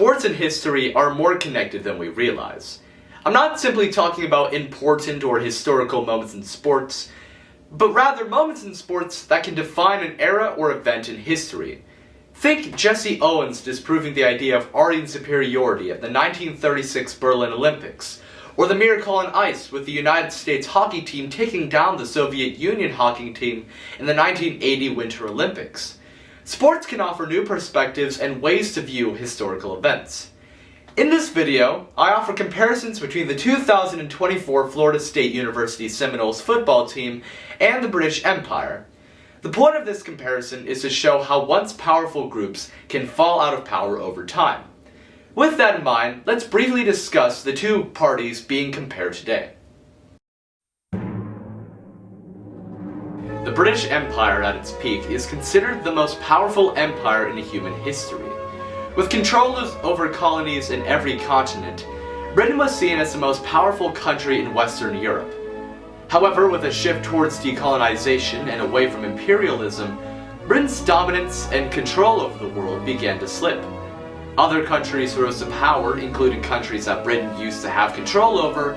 sports and history are more connected than we realize. I'm not simply talking about important or historical moments in sports, but rather moments in sports that can define an era or event in history. Think Jesse Owens disproving the idea of Aryan superiority at the 1936 Berlin Olympics, or the miracle on ice with the United States hockey team taking down the Soviet Union hockey team in the 1980 Winter Olympics. Sports can offer new perspectives and ways to view historical events. In this video, I offer comparisons between the 2024 Florida State University Seminoles football team and the British Empire. The point of this comparison is to show how once powerful groups can fall out of power over time. With that in mind, let's briefly discuss the two parties being compared today. The British Empire at its peak is considered the most powerful empire in human history. With control over colonies in every continent, Britain was seen as the most powerful country in Western Europe. However, with a shift towards decolonization and away from imperialism, Britain's dominance and control over the world began to slip. Other countries rose to power, including countries that Britain used to have control over,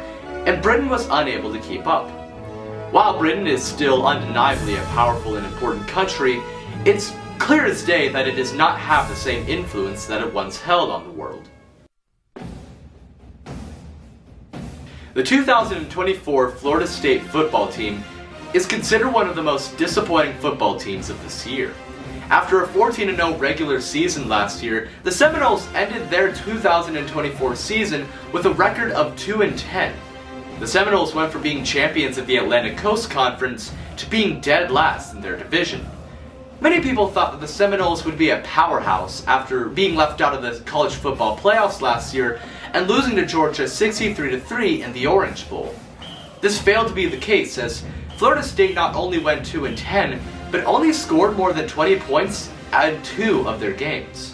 and Britain was unable to keep up. While Britain is still undeniably a powerful and important country, it's clear as day that it does not have the same influence that it once held on the world. The 2024 Florida State football team is considered one of the most disappointing football teams of this year. After a 14-0 regular season last year, the Seminoles ended their 2024 season with a record of 2-10. The Seminoles went from being champions of the Atlantic Coast Conference to being dead last in their division. Many people thought that the Seminoles would be a powerhouse after being left out of the college football playoffs last year and losing to Georgia 63-3 in the Orange Bowl. This failed to be the case, as Florida State not only went 2-10, but only scored more than 20 points in 2 of their games.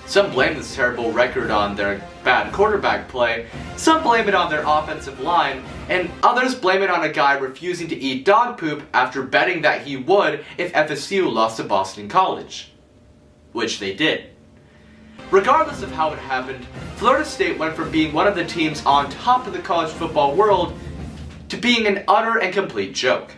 Some blame this terrible record on their bad quarterback play, some blame it on their offensive line, and others blame it on a guy refusing to eat dog poop after betting that he would if FSU lost to Boston College. Which they did. Regardless of how it happened, Florida State went from being one of the teams on top of the college football world to being an utter and complete joke.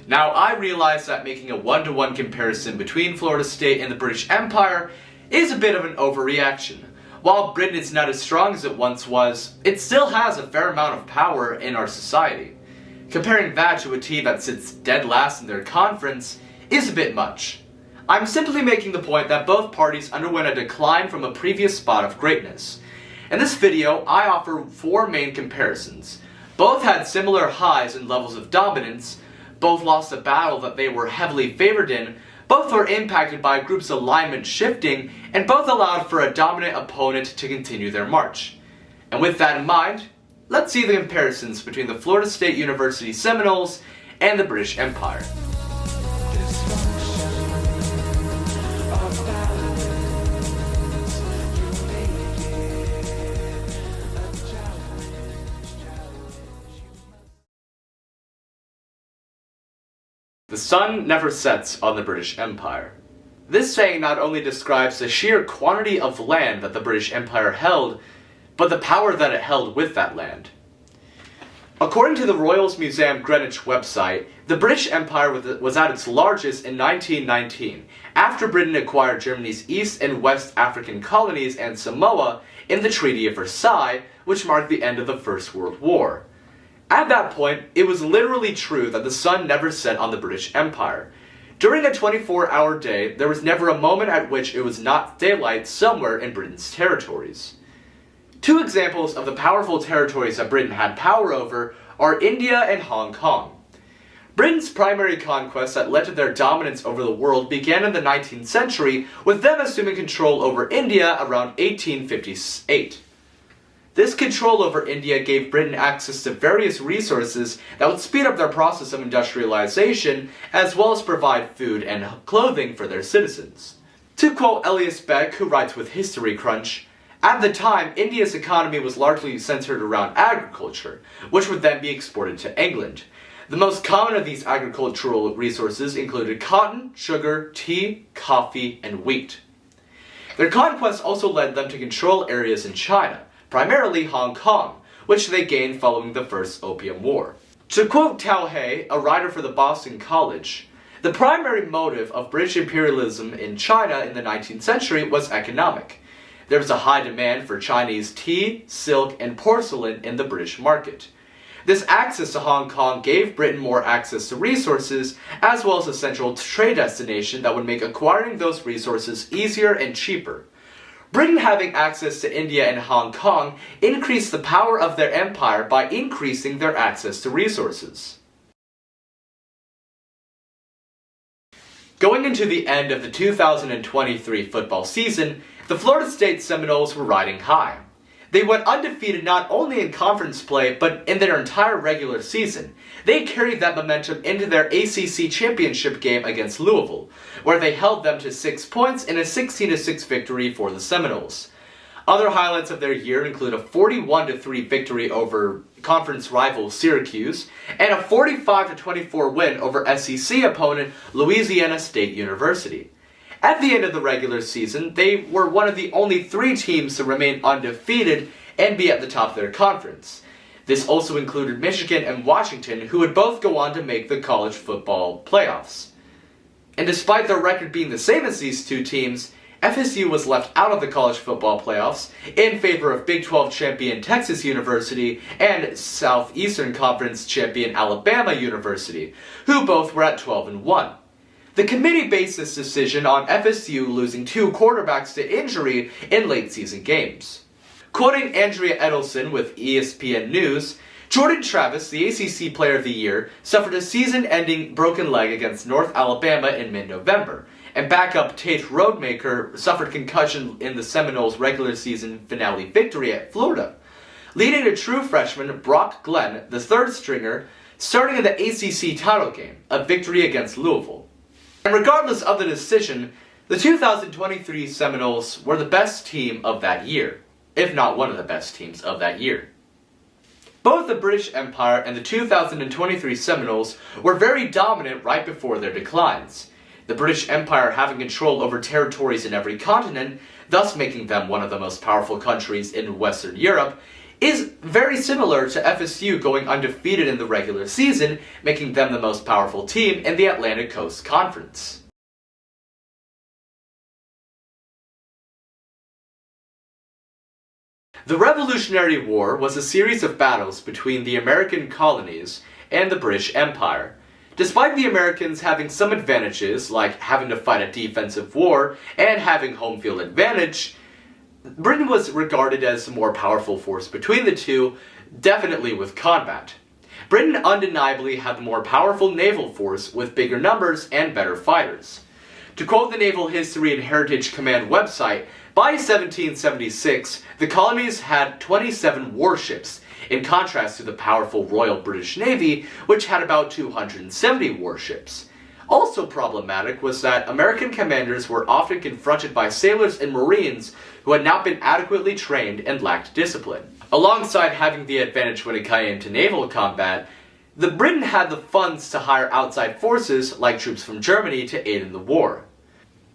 Now, I realize that making a one-to-one comparison between Florida State and the British Empire is a bit of an overreaction. While Britain is not as strong as it once was, it still has a fair amount of power in our society. Comparing that to a team that sits dead last in their conference is a bit much. I'm simply making the point that both parties underwent a decline from a previous spot of greatness. In this video, I offer 4 main comparisons. Both had similar highs and levels of dominance, both lost a battle that they were heavily favored in, both were impacted by a group's alignment shifting, and both allowed for a dominant opponent to continue their march. And with that in mind, let's see the comparisons between the Florida State University Seminoles and the British Empire. The sun never sets on the British Empire. This saying not only describes the sheer quantity of land that the British Empire held, but the power that it held with that land. According to the Royal Museum Greenwich website, the British Empire was at its largest in 1919, after Britain acquired Germany's East and West African colonies and Samoa in the Treaty of Versailles, which marked the end of the First World War. At that point, it was literally true that the sun never set on the British Empire. During a 24-hour day, there was never a moment at which it was not daylight somewhere in Britain's territories. 2 examples of the powerful territories that Britain had power over are India and Hong Kong. Britain's primary conquest that led to their dominance over the world began in the 19th century, with them assuming control over India around 1858. This control over India gave Britain access to various resources that would speed up their process of industrialization, as well as provide food and clothing for their citizens. To quote Elias Beck, who writes with History Crunch, "At the time, India's economy was largely centered around agriculture, which would then be exported to England. The most common of these agricultural resources included cotton, sugar, tea, coffee, and wheat. Their conquest also led them to control areas in China, primarily Hong Kong, which they gained following the First Opium War. To quote Tao He, a writer for the Boston College, the primary motive of British imperialism in China in the 19th century was economic. There was a high demand for Chinese tea, silk, and porcelain in the British market. This access to Hong Kong gave Britain more access to resources, as well as a central trade destination that would make acquiring those resources easier and cheaper. Britain having access to India and Hong Kong increased the power of their empire by increasing their access to resources. Going into the end of the 2023 football season, the Florida State Seminoles were riding high. They went undefeated not only in conference play, but in their entire regular season. They carried that momentum into their ACC championship game against Louisville, where they held them to 6 points in a 16-6 victory for the Seminoles. Other highlights of their year include a 41-3 victory over conference rival Syracuse, and a 45-24 win over SEC opponent Louisiana State University. At the end of the regular season, they were one of the only 3 teams to remain undefeated and be at the top of their conference. This also included Michigan and Washington, who would both go on to make the college football playoffs. And despite their record being the same as these 2 teams, FSU was left out of the college football playoffs in favor of Big 12 champion Texas University and Southeastern Conference champion Alabama University, who both were at 12-1. The committee based this decision on FSU losing 2 quarterbacks to injury in late season games. Quoting Andrea Edelson with ESPN News, Jordan Travis, the ACC Player of the Year, suffered a season-ending broken leg against North Alabama in mid-November, and backup Tate Rodemaker suffered concussion in the Seminoles' regular season finale victory at Florida, leading to true freshman Brock Glenn, the 3rd stringer, starting in the ACC title game, a victory against Louisville. And regardless of the decision, the 2023 Seminoles were the best team of that year, if not one of the best teams of that year. Both the British Empire and the 2023 Seminoles were very dominant right before their declines. The British Empire having control over territories in every continent, thus making them one of the most powerful countries in Western Europe, is very similar to FSU going undefeated in the regular season, making them the most powerful team in the Atlantic Coast Conference. The Revolutionary War was a series of battles between the American colonies and the British Empire. Despite the Americans having some advantages, like having to fight a defensive war and having home field advantage, Britain was regarded as the more powerful force between the two, definitely with combat. Britain undeniably had the more powerful naval force with bigger numbers and better fighters. To quote the Naval History and Heritage Command website, by 1776, the colonies had 27 warships, in contrast to the powerful Royal British Navy, which had about 270 warships. Also problematic was that American commanders were often confronted by sailors and Marines who had not been adequately trained and lacked discipline. Alongside having the advantage when it came to naval combat, the Britain had the funds to hire outside forces like troops from Germany to aid in the war.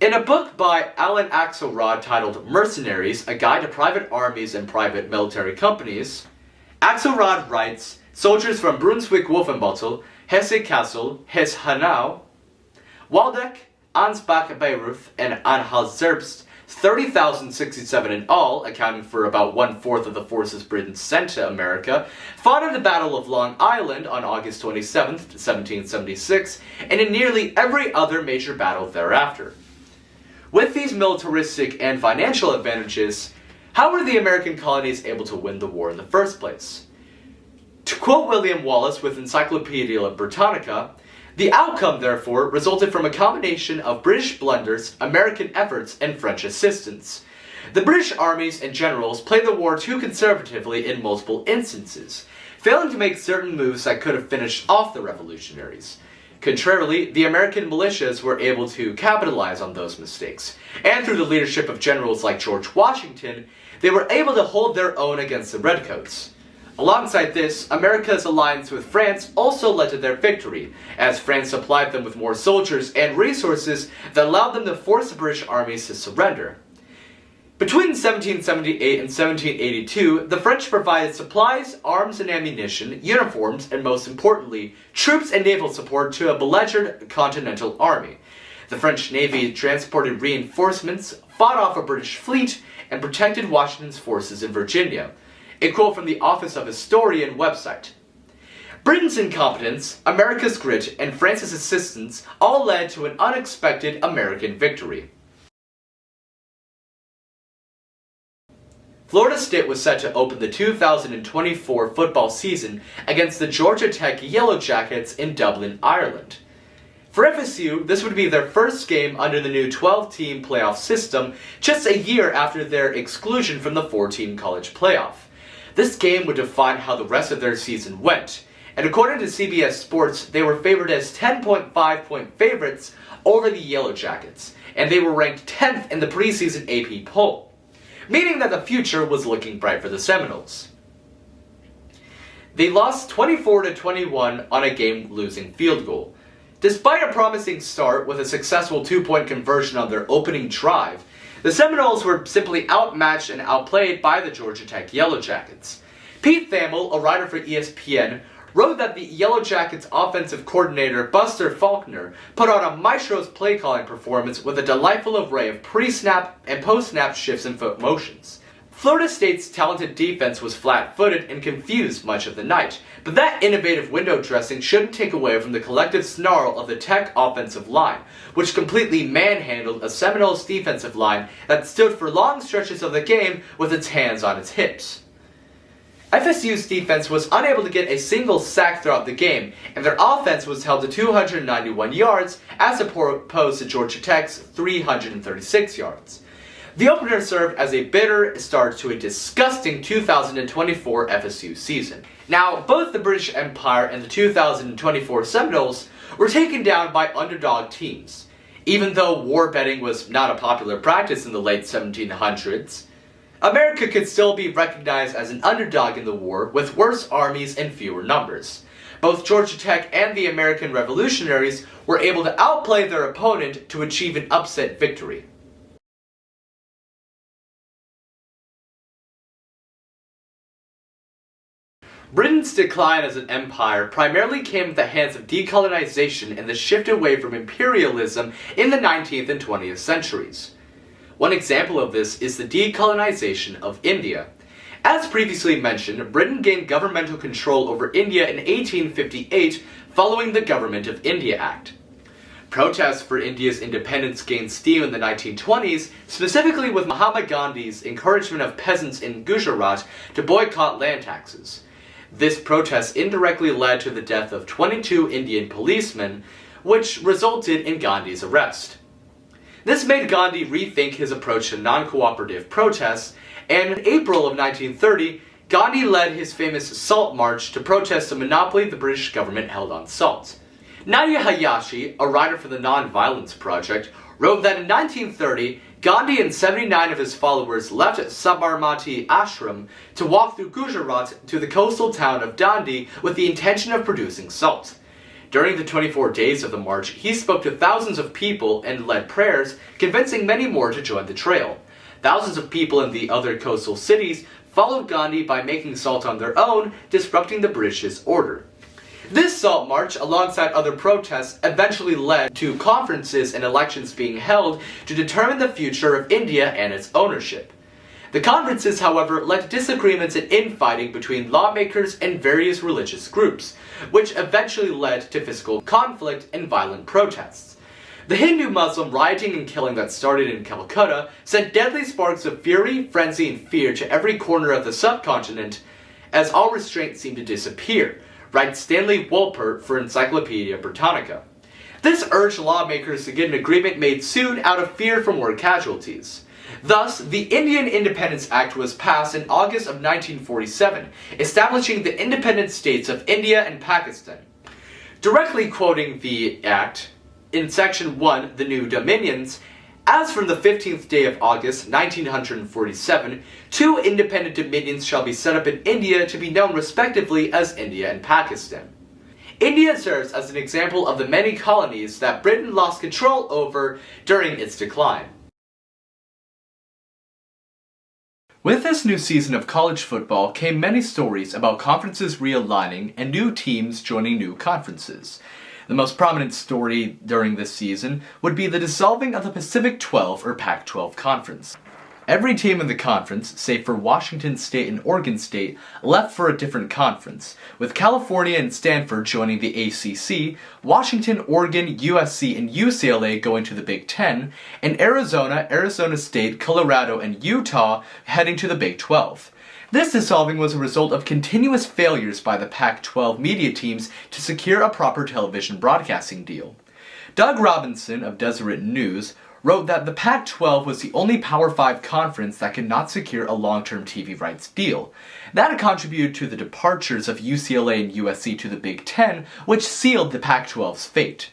In a book by Alan Axelrod titled Mercenaries, A Guide to Private Armies and Private Military Companies, Axelrod writes, soldiers from Brunswick-Wolfenbüttel, Hesse-Kassel, Hesse-Hanau, Waldeck, Ansbach-Bayreuth, and Anhalt-Zerbst, 30,067 in all, accounting for about 1/4 of the forces Britain sent to America, fought in the Battle of Long Island on August 27, 1776, and in nearly every other major battle thereafter. With these militaristic and financial advantages, how were the American colonies able to win the war in the first place? To quote William Wallace with Encyclopaedia Britannica, the outcome, therefore, resulted from a combination of British blunders, American efforts, and French assistance. The British armies and generals played the war too conservatively in multiple instances, failing to make certain moves that could have finished off the revolutionaries. Contrarily, the American militias were able to capitalize on those mistakes, and through the leadership of generals like George Washington, they were able to hold their own against the Redcoats. Alongside this, America's alliance with France also led to their victory, as France supplied them with more soldiers and resources that allowed them to force the British armies to surrender. Between 1778 and 1782, the French provided supplies, arms and ammunition, uniforms, and most importantly, troops and naval support to a belligerent Continental Army. The French Navy transported reinforcements, fought off a British fleet, and protected Washington's forces in Virginia. A quote from the Office of Historian website. Britain's incompetence, America's grit, and France's assistance all led to an unexpected American victory. Florida State was set to open the 2024 football season against the Georgia Tech Yellow Jackets in Dublin, Ireland. For FSU, this would be their first game under the new 12-team playoff system, just a year after their exclusion from the 4-team college playoff. This game would define how the rest of their season went, and according to CBS Sports, they were favored as 10.5-point favorites over the Yellow Jackets, and they were ranked 10th in the preseason AP poll, meaning that the future was looking bright for the Seminoles. They lost 24-21 on a game-losing field goal. Despite a promising start with a successful 2-point conversion on their opening drive, the Seminoles were simply outmatched and outplayed by the Georgia Tech Yellow Jackets. Pete Thamel, a writer for ESPN, wrote that the Yellow Jackets offensive coordinator Buster Faulkner put on a maestro's play-calling performance with a delightful array of pre-snap and post-snap shifts and foot motions. Florida State's talented defense was flat-footed and confused much of the night, but that innovative window dressing shouldn't take away from the collective snarl of the Tech offensive line, which completely manhandled a Seminoles defensive line that stood for long stretches of the game with its hands on its hips. FSU's defense was unable to get a single sack throughout the game, and their offense was held to 291 yards as opposed to Georgia Tech's 336 yards. The opener served as a bitter start to a disgusting 2024 FSU season. Now, both the British Empire and the 2024 Seminoles were taken down by underdog teams. Even though war betting was not a popular practice in the late 1700s, America could still be recognized as an underdog in the war with worse armies and fewer numbers. Both Georgia Tech and the American Revolutionaries were able to outplay their opponent to achieve an upset victory. Britain's decline as an empire primarily came at the hands of decolonization and the shift away from imperialism in the 19th and 20th centuries. One example of this is the decolonization of India. As previously mentioned, Britain gained governmental control over India in 1858 following the Government of India Act. Protests for India's independence gained steam in the 1920s, specifically with Mahatma Gandhi's encouragement of peasants in Gujarat to boycott land taxes. This protest indirectly led to the death of 22 Indian policemen, which resulted in Gandhi's arrest. This made Gandhi rethink his approach to non-cooperative protests, and in April of 1930, Gandhi led his famous Salt March to protest the monopoly the British government held on salt. Nadia Hayashi, a writer for the Nonviolence Project, wrote that in 1930, Gandhi and 79 of his followers left Sabarmati Ashram to walk through Gujarat to the coastal town of Dandi with the intention of producing salt. During the 24 days of the march, he spoke to thousands of people and led prayers, convincing many more to join the trail. Thousands of people in the other coastal cities followed Gandhi by making salt on their own, disrupting the British's order. This salt march, alongside other protests, eventually led to conferences and elections being held to determine the future of India and its ownership. The conferences, however, led to disagreements and infighting between lawmakers and various religious groups, which eventually led to physical conflict and violent protests. The Hindu-Muslim rioting and killing that started in Calcutta sent deadly sparks of fury, frenzy, and fear to every corner of the subcontinent, as all restraint seemed to disappear, writes Stanley Wolpert for Encyclopedia Britannica. This urged lawmakers to get an agreement made soon out of fear for more casualties. Thus, the Indian Independence Act was passed in August of 1947, establishing the independent states of India and Pakistan. Directly quoting the Act, in Section 1, the New Dominions, As from the 15th day of August, 1947, two independent dominions shall be set up in India to be known respectively as India and Pakistan. India serves as an example of the many colonies that Britain lost control over during its decline. With this new season of college football came many stories about conferences realigning and new teams joining new conferences. The most prominent story during this season would be the dissolving of the Pacific 12 or Pac-12 conference. Every team in the conference, save for Washington State and Oregon State, left for a different conference, with California and Stanford joining the ACC, Washington, Oregon, USC, and UCLA going to the Big Ten, and Arizona, Arizona State, Colorado, and Utah heading to the Big 12. This dissolving was a result of continuous failures by the Pac-12 media teams to secure a proper television broadcasting deal. Doug Robinson of Deseret News wrote that the Pac-12 was the only Power 5 conference that could not secure a long-term TV rights deal. That contributed to the departures of UCLA and USC to the Big Ten, which sealed the Pac-12's fate.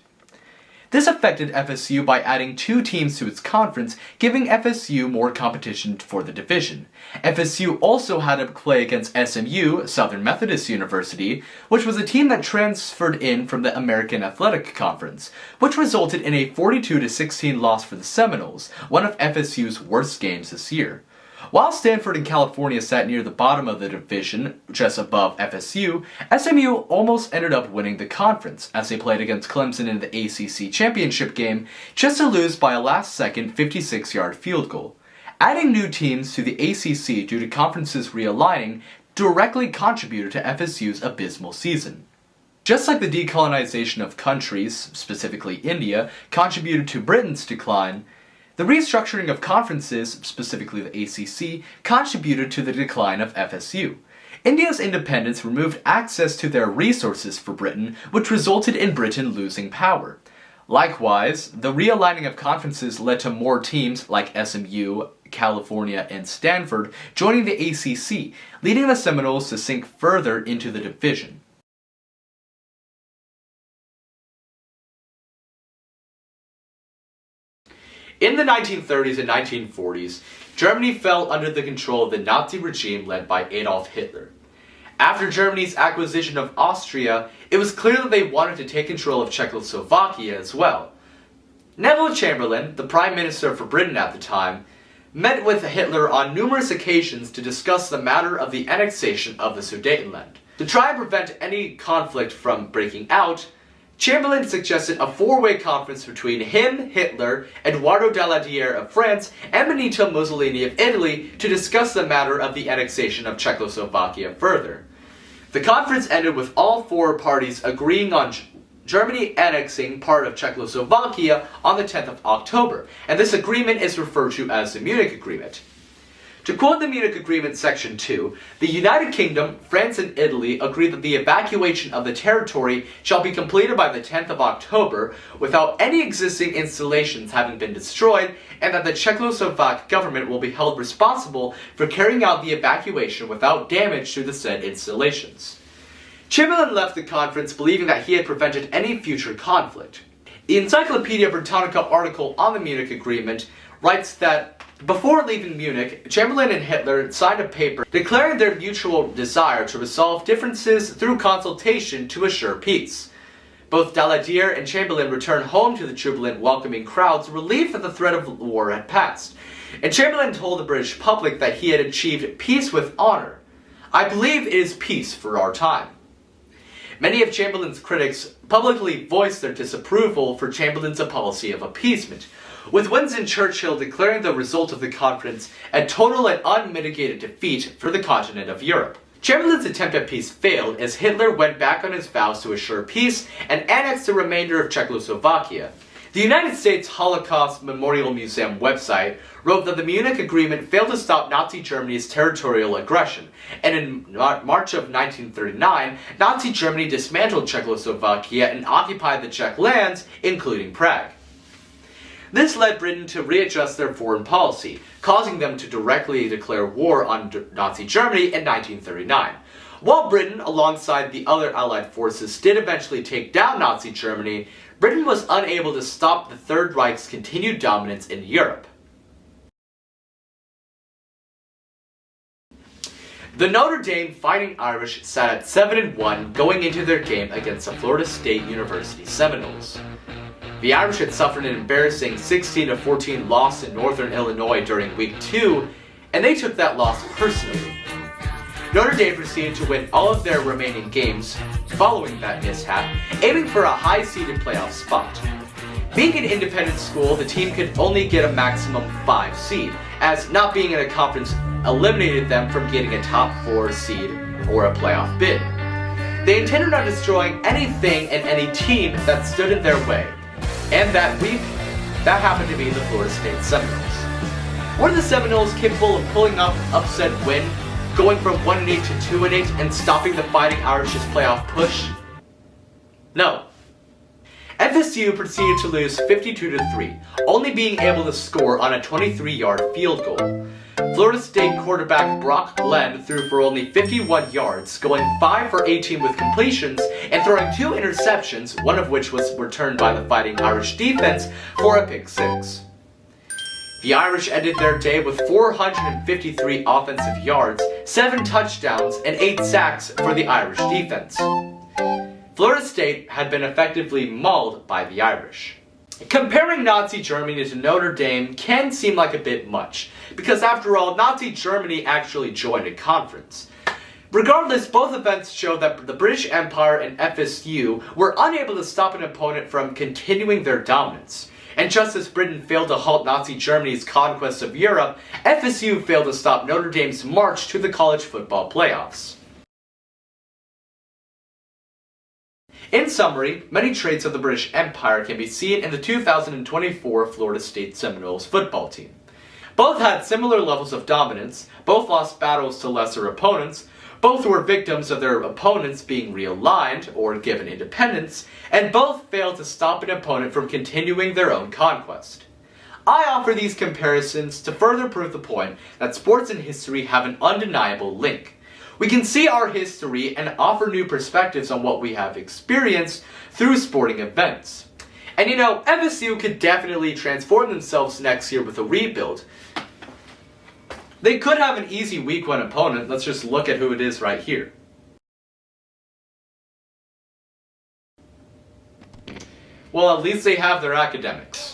This affected FSU by adding two teams to its conference, giving FSU more competition for the division. FSU also had to play against SMU, Southern Methodist University, which was a team that transferred in from the American Athletic Conference, which resulted in a 42-16 loss for the Seminoles, one of FSU's worst games this year. While Stanford and California sat near the bottom of the division, just above FSU, SMU almost ended up winning the conference, as they played against Clemson in the ACC championship game, just to lose by a last-second 56-yard field goal. Adding new teams to the ACC due to conferences realigning directly contributed to FSU's abysmal season. Just like the decolonization of countries, specifically India, contributed to Britain's decline, the restructuring of conferences, specifically the ACC, contributed to the decline of FSU. India's independence removed access to their resources for Britain, which resulted in Britain losing power. Likewise, the realigning of conferences led to more teams like SMU, California, and Stanford joining the ACC, leading the Seminoles to sink further into the division. In the 1930s and 1940s, Germany fell under the control of the Nazi regime led by Adolf Hitler. After Germany's acquisition of Austria, it was clear that they wanted to take control of Czechoslovakia as well. Neville Chamberlain, the Prime Minister for Britain at the time, met with Hitler on numerous occasions to discuss the matter of the annexation of the Sudetenland. To try and prevent any conflict from breaking out, Chamberlain suggested a four-way conference between him, Hitler, Eduardo Daladier of France, and Benito Mussolini of Italy to discuss the matter of the annexation of Czechoslovakia further. The conference ended with all four parties agreeing on Germany annexing part of Czechoslovakia on the 10th of October, and this agreement is referred to as the Munich Agreement. To quote the Munich Agreement Section 2, the United Kingdom, France, and Italy agree that the evacuation of the territory shall be completed by the 10th of October without any existing installations having been destroyed, and that the Czechoslovak government will be held responsible for carrying out the evacuation without damage to the said installations. Chamberlain left the conference believing that he had prevented any future conflict. The Encyclopedia Britannica article on the Munich Agreement writes that before leaving Munich, Chamberlain and Hitler signed a paper declaring their mutual desire to resolve differences through consultation to assure peace. Both Daladier and Chamberlain returned home to the jubilant welcoming crowds, relieved that the threat of war had passed. And Chamberlain told the British public that he had achieved peace with honor. I believe it is peace for our time. Many of Chamberlain's critics publicly voiced their disapproval for Chamberlain's policy of appeasement, with Winston Churchill declaring the result of the conference a total and unmitigated defeat for the continent of Europe. Chamberlain's attempt at peace failed as Hitler went back on his vows to assure peace and annexed the remainder of Czechoslovakia. The United States Holocaust Memorial Museum website wrote that the Munich Agreement failed to stop Nazi Germany's territorial aggression, and in March of 1939, Nazi Germany dismantled Czechoslovakia and occupied the Czech lands, including Prague. This led Britain to readjust their foreign policy, causing them to directly declare war on Nazi Germany in 1939. While Britain, alongside the other Allied forces, did eventually take down Nazi Germany, Britain was unable to stop the Third Reich's continued dominance in Europe. The Notre Dame Fighting Irish sat at 7-1 going into their game against the Florida State University Seminoles. The Irish had suffered an embarrassing 16-14 loss in Northern Illinois during Week 2, and they took that loss personally. Notre Dame proceeded to win all of their remaining games following that mishap, aiming for a high-seeded playoff spot. Being an independent school, the team could only get a maximum 5 seed, as not being in a conference eliminated them from getting a top 4 seed or a playoff bid. They intended on destroying anything and any team that stood in their way, and that week, that happened to be the Florida State Seminoles. Were the Seminoles capable of pulling off an upset win, going from 1-8 to 2-8 and stopping the Fighting Irish's playoff push? No. FSU proceeded to lose 52-3, only being able to score on a 23-yard field goal. Florida State quarterback Brock Glenn threw for only 51 yards, going 5 for 18 with completions and throwing 2 interceptions, one of which was returned by the Fighting Irish defense for a pick 6. The Irish ended their day with 453 offensive yards, 7 touchdowns, and 8 sacks for the Irish defense. Florida State had been effectively mauled by the Irish. Comparing Nazi Germany to Notre Dame can seem like a bit much, because after all, Nazi Germany actually joined a conference. Regardless, both events showed that the British Empire and FSU were unable to stop an opponent from continuing their dominance. And just as Britain failed to halt Nazi Germany's conquest of Europe, FSU failed to stop Notre Dame's march to the college football playoffs. In summary, many traits of the British Empire can be seen in the 2024 Florida State Seminoles football team. Both had similar levels of dominance, both lost battles to lesser opponents, both were victims of their opponents being realigned or given independence, and both failed to stop an opponent from continuing their own conquest. I offer these comparisons to further prove the point that sports and history have an undeniable link. We can see our history and offer new perspectives on what we have experienced through sporting events. And you know, FSU could definitely transform themselves next year with a rebuild. They could have an easy Week 1 opponent. Let's just look at who it is right here. Well, at least they have their academics.